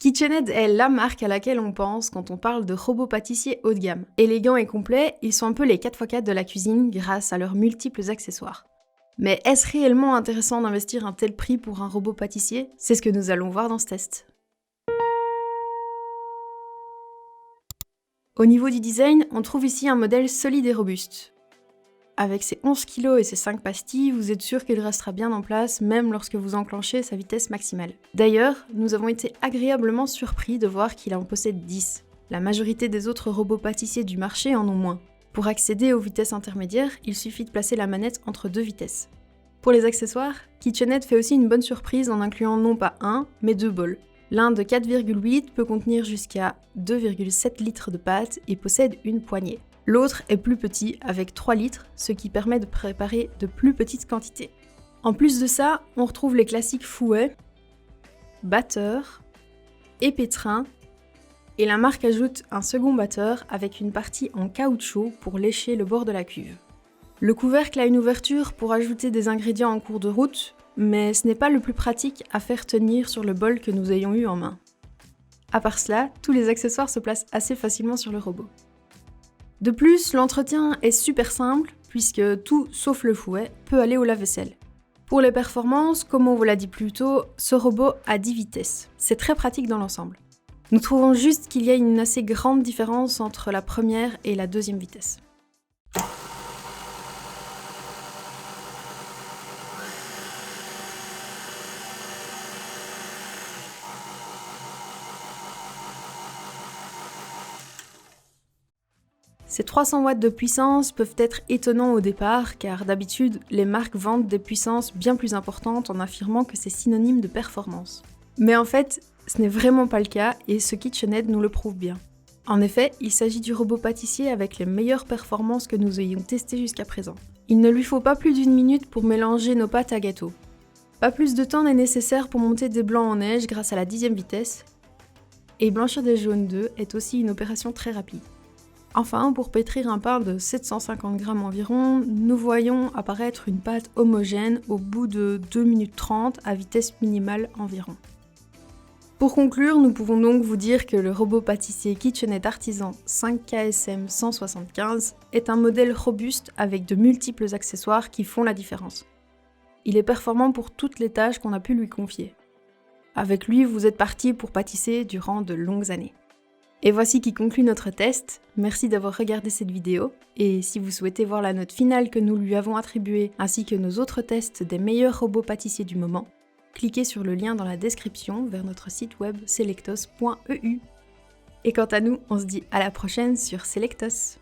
KitchenAid est la marque à laquelle on pense quand on parle de robots pâtissiers haut de gamme. Élégants et complets, ils sont un peu les 4x4 de la cuisine grâce à leurs multiples accessoires. Mais est-ce réellement intéressant d'investir un tel prix pour un robot pâtissier? C'est ce que nous allons voir dans ce test. Au niveau du design, on trouve ici un modèle solide et robuste. Avec ses 11 kg et ses 5 pastilles, vous êtes sûr qu'il restera bien en place, même lorsque vous enclenchez sa vitesse maximale. D'ailleurs, nous avons été agréablement surpris de voir qu'il en possède 10. La majorité des autres robots pâtissiers du marché en ont moins. Pour accéder aux vitesses intermédiaires, il suffit de placer la manette entre deux vitesses. Pour les accessoires, KitchenAid fait aussi une bonne surprise en incluant non pas un, mais deux bols. L'un de 4,8 peut contenir jusqu'à 2,7 litres de pâte et possède une poignée. L'autre est plus petit, avec 3 litres, ce qui permet de préparer de plus petites quantités. En plus de ça, on retrouve les classiques fouets, batteurs et pétrins, et la marque ajoute un second batteur avec une partie en caoutchouc pour lécher le bord de la cuve. Le couvercle a une ouverture pour ajouter des ingrédients en cours de route, mais ce n'est pas le plus pratique à faire tenir sur le bol que nous ayons eu en main. À part cela, tous les accessoires se placent assez facilement sur le robot. De plus, l'entretien est super simple, puisque tout, sauf le fouet, peut aller au lave-vaisselle. Pour les performances, comme on vous l'a dit plus tôt, ce robot a 10 vitesses. C'est très pratique dans l'ensemble. Nous trouvons juste qu'il y a une assez grande différence entre la première et la deuxième vitesse. Ces 300 watts de puissance peuvent être étonnants au départ, car d'habitude, les marques vendent des puissances bien plus importantes en affirmant que c'est synonyme de performance. Mais en fait, ce n'est vraiment pas le cas et ce KitchenAid nous le prouve bien. En effet, il s'agit du robot pâtissier avec les meilleures performances que nous ayons testées jusqu'à présent. Il ne lui faut pas plus d'1 minute pour mélanger nos pâtes à gâteau. Pas plus de temps n'est nécessaire pour monter des blancs en neige grâce à la 10e vitesse. Et blanchir des jaunes d'œufs est aussi une opération très rapide. Enfin, pour pétrir un pain de 750 g environ, nous voyons apparaître une pâte homogène au bout de 2 minutes 30 à vitesse minimale environ. Pour conclure, nous pouvons donc vous dire que le robot pâtissier KitchenAid Artisan 5KSM 175 est un modèle robuste avec de multiples accessoires qui font la différence. Il est performant pour toutes les tâches qu'on a pu lui confier. Avec lui, vous êtes parti pour pâtisser durant de longues années. Et voici qui conclut notre test. Merci d'avoir regardé cette vidéo. Et si vous souhaitez voir la note finale que nous lui avons attribuée, ainsi que nos autres tests des meilleurs robots pâtissiers du moment, cliquez sur le lien dans la description vers notre site web selectos.eu. Et quant à nous, on se dit à la prochaine sur Selectos.